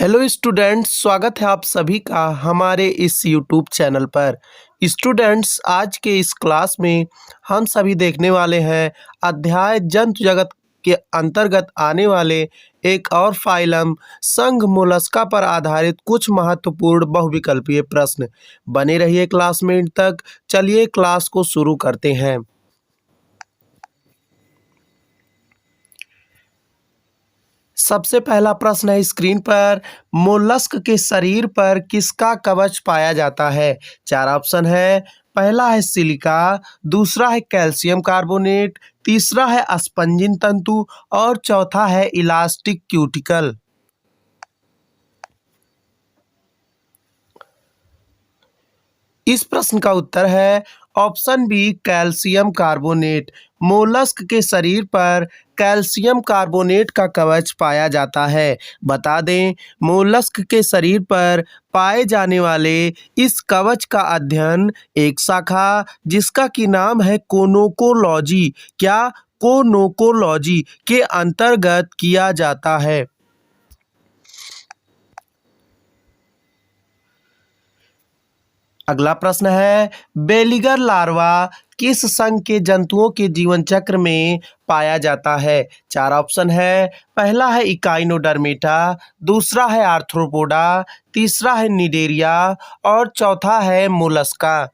Hello students, स्वागत है आप सभी का हमारे इस यूट्यूब चैनल पर। स्टूडेंट्स, आज के इस क्लास में हम सभी देखने वाले हैं अध्याय जंतु जगत के अंतर्गत आने वाले एक और फाइलम संघ मोलस्का पर आधारित कुछ महत्वपूर्ण बहुविकल्पीय प्रश्न। बने रहिए क्लास में अंत तक। चलिए क्लास को शुरू करते हैं। सबसे पहला प्रश्न है स्क्रीन पर, मोलस्क के शरीर पर किसका कवच पाया जाता है? चार ऑप्शन है। पहला है सिलिका, दूसरा है कैल्शियम कार्बोनेट, तीसरा है अस्पंजिन तंतु और चौथा है इलास्टिक क्यूटिकल। इस प्रश्न का उत्तर है option B, calcium carbonate. Mollusc के शरीर पर कैल्शियम कार्बोनेट का कवच पाया जाता है। बता दें, मोलस्क के शरीर पर पाए जाने वाले इस कवच का अध्ययन एक शाखा जिसका की नाम है कोनोकोलॉजी कोनोकोलॉजी के अंतर्गत किया जाता है। अगला प्रश्न है, बेलीगर लार्वा किस संघ के जंतुओं के जीवन चक्र में पाया जाता है? चार ऑप्शन है। पहला है इकाइनोडर्मेटा, दूसरा है आर्थ्रोपोडा, तीसरा है निडेरिया और चौथा है मोलस्का।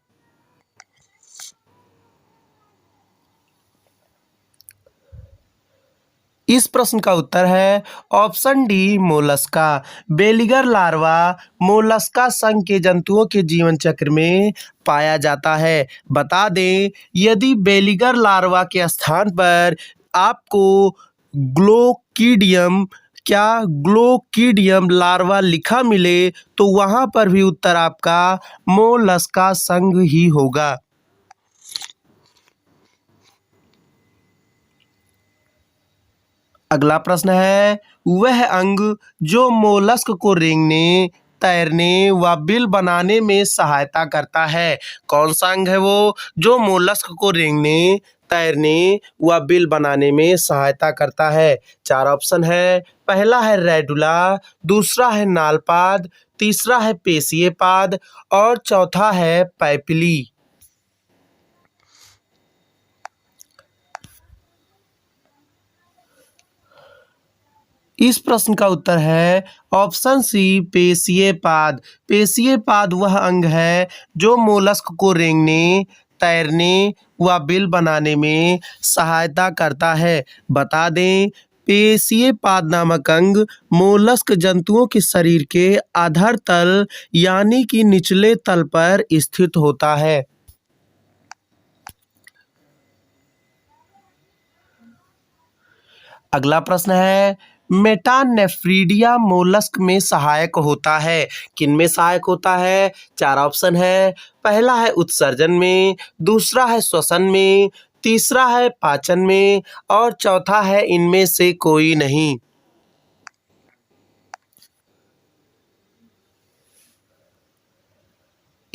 इस प्रश्न का उत्तर है option D, Mollusca. Veliger larva Mollusca संघ के जंतुओं के जीवन चक्र में पाया जाता है। बता दें, यदि बेलीगर लार्वा के स्थान पर आपको ग्लोकीडियम लार्वा लिखा मिले तो वहां पर भी उत्तर आपका मोलस्का संघ ही होगा। अगला प्रश्न है, वह अंग जो मोलस्क को रेंगने, तैरने व बिल बनाने में सहायता करता है? कौन सा अंग है वो जो मोलस्क को रेंगने, तैरने व बिल बनाने में सहायता करता है? चार ऑप्शन है। पहला है रेडुला, दूसरा है नालपाद, तीसरा है पेशिये पाद और चौथा है पैपिली। इस प्रश्न का उत्तर है ऑप्शन सी, पेशिये पाद। पेशिये पाद वह अंग है जो मोलस्क को रेंगने, तैरने व बिल बनाने में सहायता करता है। बता दें, पेशिये पाद नामक अंग मोलस्क जंतुओं के शरीर के अधर तल यानी कि निचले तल पर स्थित होता है। अगला प्रश्न है, मेटानेफ्रीडिया मोलस्क में सहायक होता है। किन में सहायक होता है? चार ऑप्शन है। पहला है उत्सर्जन में, दूसरा है श्वसन में, तीसरा है पाचन में और चौथा है इनमें से कोई नहीं।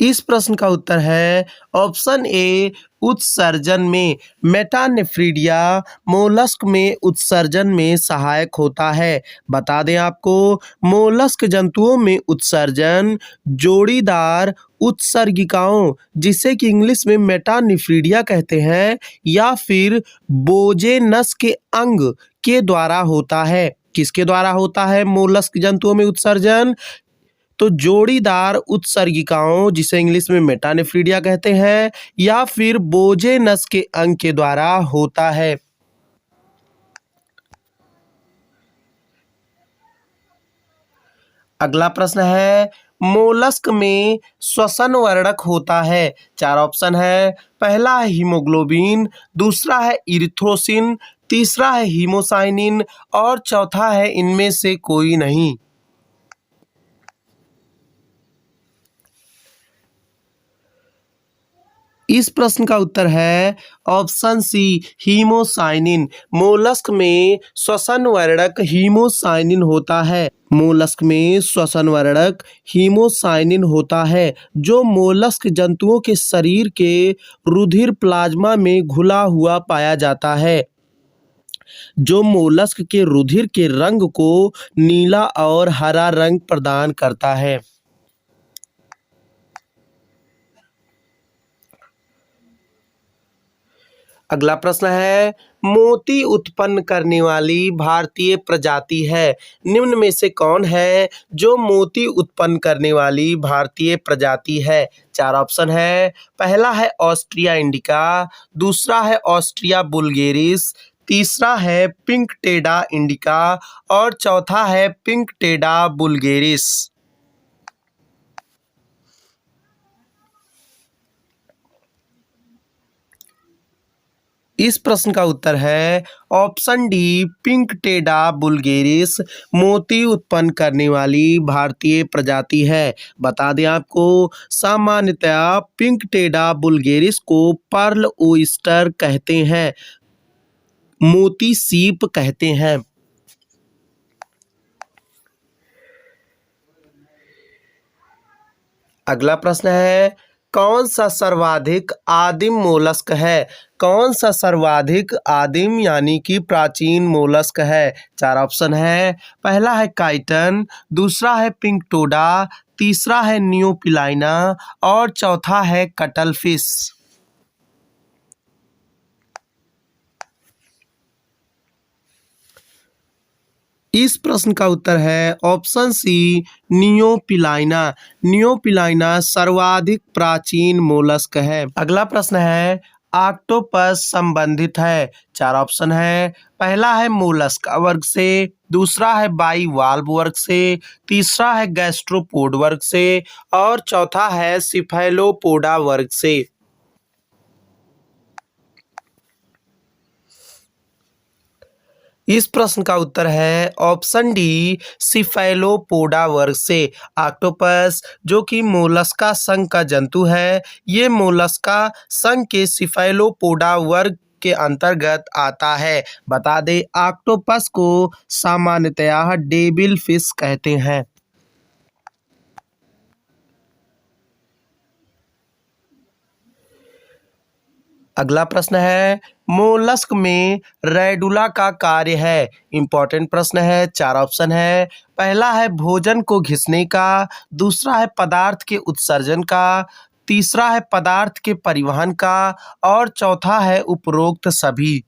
इस प्रश्न का उत्तर है ऑप्शन ए, उत्सर्जन में। मेटानेफ्रीडिया मोलस्क में उत्सर्जन में सहायक होता है। बता दें आपको, मोलस्क जंतुओं में उत्सर्जन जोड़ीदार उत्सर्गिकाओं जिसे कि इंग्लिश में मेटानेफ्रीडिया कहते हैं या फिर बोजेनस के अंग के द्वारा होता है। किसके द्वारा होता है मोलस्क जंतुओं में उत्सर्जन? तो जोड़ीदार उत्सर्गिकाओं जिसे इंग्लिश में मेटानेफ्रीडिया कहते हैं या फिर बोजेनस के अंग के द्वारा होता है। अगला प्रश्न है, मोलस्क में श्वसन वर्णक होता है। चार ऑप्शन है। पहला है हीमोग्लोबिन, दूसरा है इरिथ्रोसिन, तीसरा है हीमोसाइनिन और चौथा है इनमें से कोई नहीं। इस प्रश्न का उत्तर है ऑप्शन सी, हीमोसाइनिन। मोलस्क में श्वसन वर्णक हीमोसाइनिन होता है। मोलस्क में श्वसन वर्णक हीमोसाइनिन होता है जो मोलस्क जंतुओं के शरीर के रुधिर प्लाज्मा में घुला हुआ पाया जाता है। जो मोलस्क के रुधिर के रंग को नीला और हरा रंग प्रदान करता है। अगला प्रश्न है, मोती उत्पन्न करने वाली भारतीय प्रजाति है, निम्न में से कौन है जो मोती उत्पन्न करने वाली भारतीय प्रजाति है? 4 ऑप्शन है। पहला है ऑस्ट्रिया इंडिका, दूसरा है ऑस्ट्रिया बुल्गेरिस, तीसरा है पिंक टेडा इंडिका और चौथा है पिंक टेडा बुल्गेरिस। इस प्रश्न का उत्तर है ऑप्शन डी, पिंक टेडा बुल्गेरिस मोती उत्पन्न करने वाली भारतीय प्रजाति है। बता दें आपको, सामान्यतया पिंक टेडा बुल्गेरिस को पर्ल ओइस्टर कहते हैं, मोती सीप कहते हैं। अगला प्रश्न है, कौन सा सर्वाधिक आदिम मोलस्क है? कौन सा सर्वाधिक आदिम यानी कि प्राचीन मोलस्क है? 4 ऑप्शन है। पहला है काइटन, दूसरा है पिंकटोडा, तीसरा है नियोपिलाइना और चौथा है कटलफिश। इस प्रश्न का उत्तर है ऑप्शन सी, नियोपिलाइना। नियोपिलाइना सर्वाधिक प्राचीन मोलस्क है। अगला प्रश्न है, ऑक्टोपस संबंधित है। 4 ऑप्शन है। पहला है मोलस्का वर्ग से, दूसरा है बाइवाल्व वर्ग से, तीसरा है गैस्ट्रोपोड वर्ग से और चौथा है सिफेलोपोडा वर्ग से। इस प्रश्न का उत्तर है ऑप्शन डी, सिफेलोपोडा वर्ग से। ऑक्टोपस जो कि मोलस्का संघ का जंतु है, ये मोलस्का संघ के सिफेलोपोडा वर्ग के अंतर्गत आता है। बता दें, ऑक्टोपस को सामान्यतया डेविल फिश कहते हैं। अगला प्रश्न है, मोलस्क में रेडुला का कार्य है। इंपॉर्टेंट प्रश्न है। 4 ऑप्शन है। पहला है भोजन को घिसने का, दूसरा है पदार्थ के उत्सर्जन का, तीसरा है पदार्थ के परिवहन का और चौथा है उपरोक्त सभी।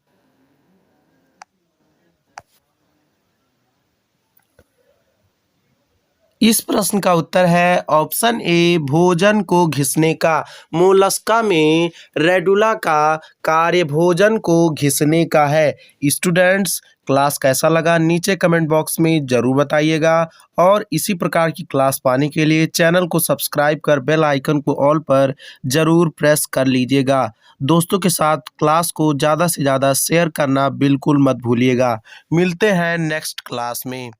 इस प्रश्न का उत्तर है ऑप्शन ए, भोजन को घिसने का। मोलस्का में रेडुला का कार्य भोजन को घिसने का है। स्टूडेंट्स, क्लास कैसा लगा नीचे कमेंट बॉक्स में ज़रूर बताइएगा और इसी प्रकार की क्लास पाने के लिए चैनल को सब्सक्राइब कर बेल आइकन को ऑल पर ज़रूर प्रेस कर लीजिएगा। दोस्तों के साथ क्लास को ज़्यादा से ज़्यादा शेयर करना बिल्कुल मत भूलिएगा। मिलते हैं नेक्स्ट क्लास में।